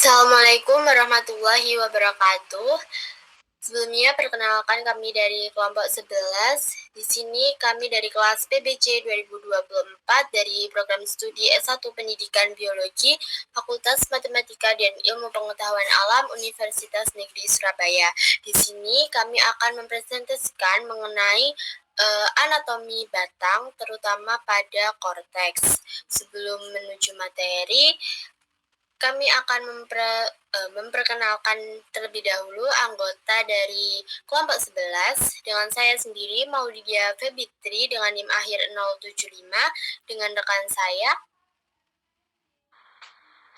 Assalamualaikum warahmatullahi wabarakatuh. Sebelumnya perkenalkan kami dari kelompok 11. Di sini kami dari kelas PBC 2024 dari program studi S1 Pendidikan Biologi Fakultas Matematika dan Ilmu Pengetahuan Alam Universitas Negeri Surabaya. Di sini kami akan mempresentasikan mengenai anatomi batang terutama pada korteks. Sebelum menuju materi, kami akan memperkenalkan terlebih dahulu anggota dari kelompok 11 dengan saya sendiri Maulidia Febitri dengan NIM akhir 075 dengan rekan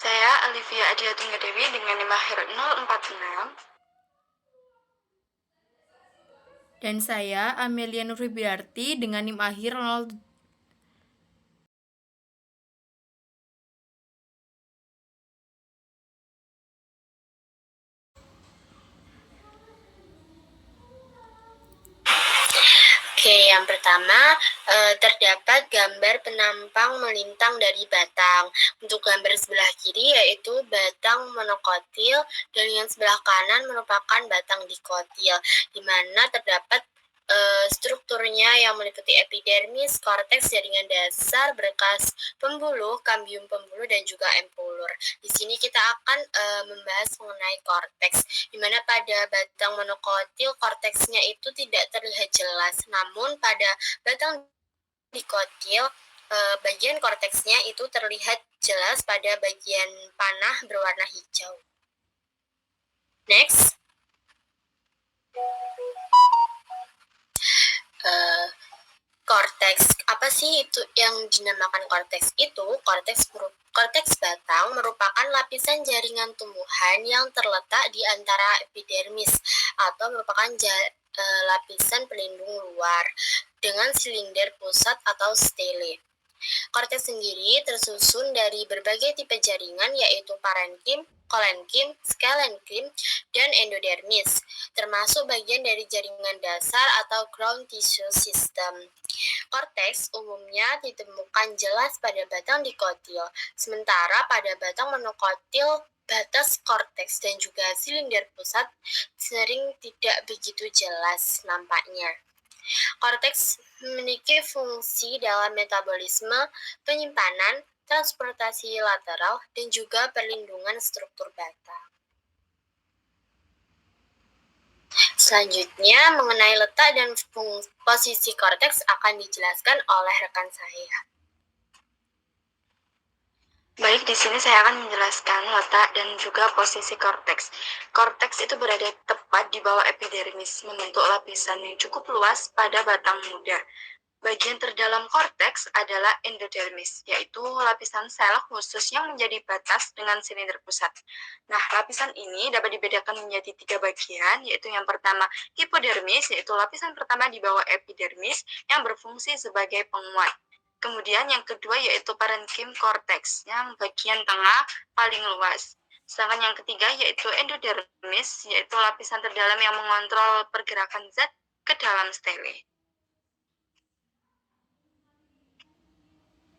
saya Alivia Adia Tunggadewi dengan NIM akhir 046. Dan saya Amelia Nurfibiarti dengan NIM akhir 0. Oke, yang pertama terdapat gambar penampang melintang dari batang. Untuk gambar sebelah kiri yaitu batang monokotil dan yang sebelah kanan merupakan batang dikotil, di mana terdapat strukturnya yang meliputi epidermis, korteks, jaringan dasar, berkas pembuluh, kambium pembuluh, dan juga empulur. Di sini kita akan membahas mengenai korteks, di mana pada batang monokotil korteksnya itu tidak terlihat jelas, namun pada batang dikotil bagian korteksnya itu terlihat jelas pada bagian panah berwarna hijau. Next. Korteks, apa sih itu yang dinamakan korteks itu? Korteks batang merupakan lapisan jaringan tumbuhan yang terletak di antara epidermis atau merupakan lapisan pelindung luar dengan silinder pusat atau stele. Korteks sendiri tersusun dari berbagai tipe jaringan yaitu parenkim, kolenkim, skelenkim, dan endodermis, termasuk bagian dari jaringan dasar atau ground tissue system. Korteks umumnya ditemukan jelas pada batang dikotil, sementara pada batang monokotil batas korteks dan juga silinder pusat sering tidak begitu jelas nampaknya. Korteks memiliki fungsi dalam metabolisme, penyimpanan, transportasi lateral, dan juga perlindungan struktur batang. Selanjutnya, mengenai letak dan posisi korteks akan dijelaskan oleh rekan saya. Baik, di sini saya akan menjelaskan letak dan juga posisi korteks. Korteks itu berada tepat di bawah epidermis, membentuk lapisan yang cukup luas pada batang muda. Bagian terdalam korteks adalah endodermis, yaitu lapisan sel khusus yang menjadi batas dengan silinder pusat. Nah, lapisan ini dapat dibedakan menjadi 3 bagian, yaitu yang pertama hipodermis, yaitu lapisan pertama di bawah epidermis yang berfungsi sebagai penguat. Kemudian yang kedua yaitu parenkim korteks, yang bagian tengah paling luas. Sedangkan yang ketiga yaitu endodermis, yaitu lapisan terdalam yang mengontrol pergerakan zat ke dalam stele.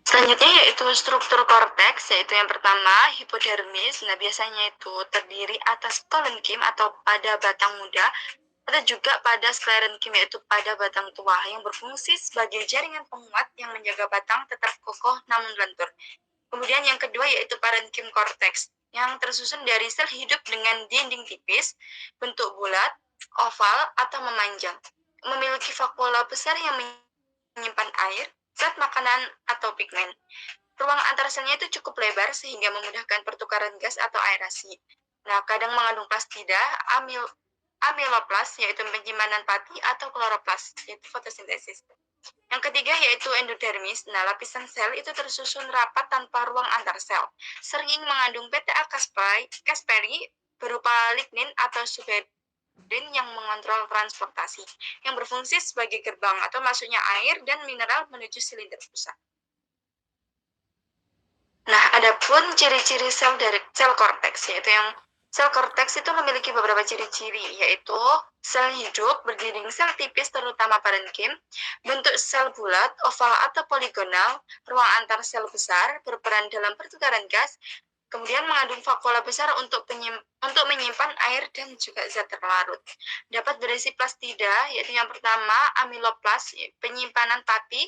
Selanjutnya yaitu struktur korteks, yaitu yang pertama hipodermis. Nah, biasanya itu terdiri atas kolenkim atau pada batang muda, ada juga pada sklerenkim yaitu pada batang tua yang berfungsi sebagai jaringan penguat yang menjaga batang tetap kokoh namun lentur. Kemudian yang kedua yaitu parenkim korteks yang tersusun dari sel hidup dengan dinding tipis, bentuk bulat, oval, atau memanjang. Memiliki vakuola besar yang menyimpan air, zat makanan, atau pigmen. Ruang antar selnya itu cukup lebar sehingga memudahkan pertukaran gas atau aerasi. Nah, kadang mengandung plastida, amiloplas, yaitu penyimpanan pati, atau kloroplas, yaitu fotosintesis. Yang ketiga yaitu endodermis. Nah, lapisan sel itu tersusun rapat tanpa ruang antar sel. Sering mengandung PTA casperi berupa lignin atau suberin yang mengontrol transportasi, yang berfungsi sebagai gerbang atau masuknya air dan mineral menuju silinder pusat. Nah, adapun ciri-ciri sel korteks, yaitu yang sel korteks itu memiliki beberapa ciri-ciri, yaitu sel hidup berdinding sel tipis terutama parenkim, bentuk sel bulat, oval atau poligonal, ruang antar sel besar, berperan dalam pertukaran gas, Kemudian mengandung vakuola besar untuk menyimpan air dan juga zat terlarut. Dapat berisi plastida, yaitu yang pertama amiloplas, penyimpanan pati,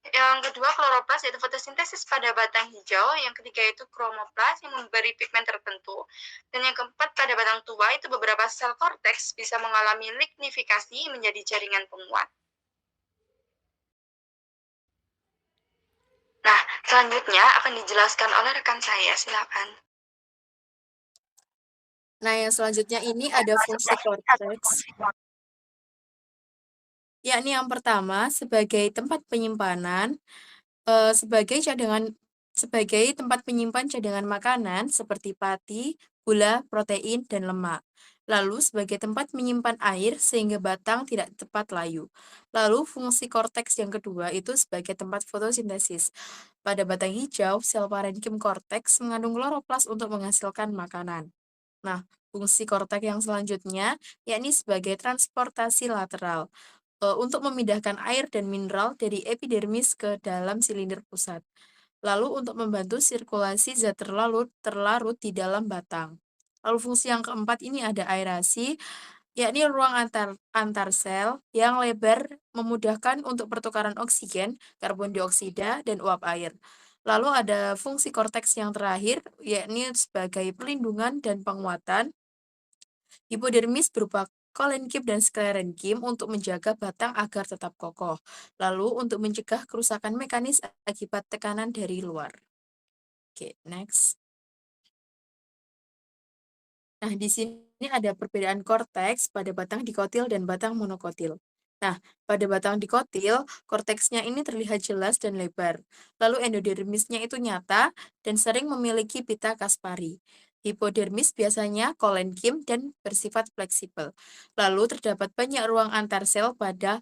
yang kedua kloroplas yaitu fotosintesis pada batang hijau, yang ketiga itu kromoplas yang memberi pigmen tertentu, dan yang keempat pada batang tua itu beberapa sel korteks bisa mengalami lignifikasi menjadi jaringan penguat. Nah, selanjutnya akan dijelaskan oleh rekan saya, silakan. Nah, yang selanjutnya ini ada fungsi korteks, yakni yang pertama sebagai tempat penyimpanan, sebagai tempat penyimpan cadangan makanan seperti pati, gula, protein, dan lemak. Lalu sebagai tempat menyimpan air sehingga batang tidak cepat layu. Lalu fungsi korteks yang kedua itu sebagai tempat fotosintesis. Pada batang hijau, sel parenkim korteks mengandung kloroplas untuk menghasilkan makanan. Nah, fungsi korteks yang selanjutnya yakni sebagai transportasi lateral untuk memindahkan air dan mineral dari epidermis ke dalam silinder pusat. Lalu untuk membantu sirkulasi zat terlarut di dalam batang. Lalu fungsi yang keempat ini ada aerasi, yakni ruang antar sel yang lebar memudahkan untuk pertukaran oksigen, karbon dioksida, dan uap air. Lalu ada fungsi korteks yang terakhir, yakni sebagai perlindungan dan penguatan. Hipodermis berupa kolenkim dan sklerenkim untuk menjaga batang agar tetap kokoh. Lalu untuk mencegah kerusakan mekanis akibat tekanan dari luar. Oke, next. Nah, di sini ada perbedaan korteks pada batang dikotil dan batang monokotil. Nah, pada batang dikotil, korteksnya ini terlihat jelas dan lebar. Lalu endodermisnya itu nyata dan sering memiliki pita Kaspari. Hipodermis biasanya kolenkim dan bersifat fleksibel. Lalu terdapat banyak ruang antar sel pada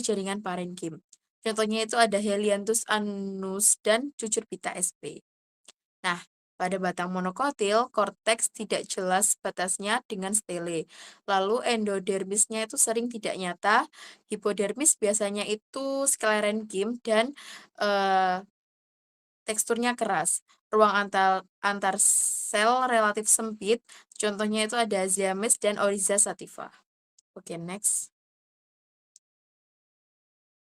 jaringan parenkim. Contohnya itu ada Helianthus annus dan cucur pita sp. Nah, pada batang monokotil, korteks tidak jelas batasnya dengan stele. Lalu endodermisnya itu sering tidak nyata, hipodermis biasanya itu sklerenkim dan teksturnya keras. Ruang antar sel relatif sempit, contohnya itu ada Ziames dan Oryza sativa. Oke, next.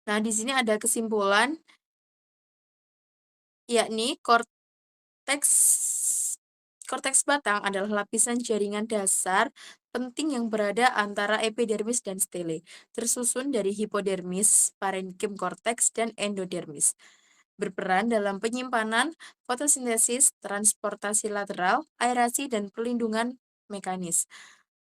Nah, di sini ada kesimpulan, yakni korteks batang adalah lapisan jaringan dasar penting yang berada antara epidermis dan stele, tersusun dari hipodermis, parenkim korteks, dan endodermis. Berperan dalam penyimpanan, fotosintesis, transportasi lateral, aerasi, dan perlindungan mekanis.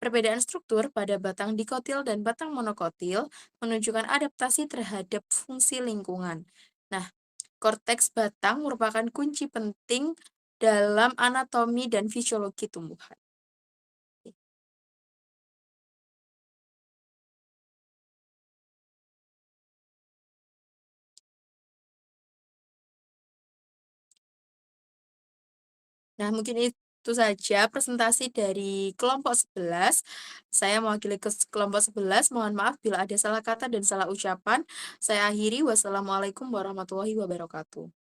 Perbedaan struktur pada batang dikotil dan batang monokotil menunjukkan adaptasi terhadap fungsi lingkungan. Nah, korteks batang merupakan kunci penting dalam anatomi dan fisiologi tumbuhan. Nah, mungkin itu saja presentasi dari kelompok 11. Saya mewakili kelompok 11. Mohon maaf bila ada salah kata dan salah ucapan. Saya akhiri. Wassalamualaikum warahmatullahi wabarakatuh.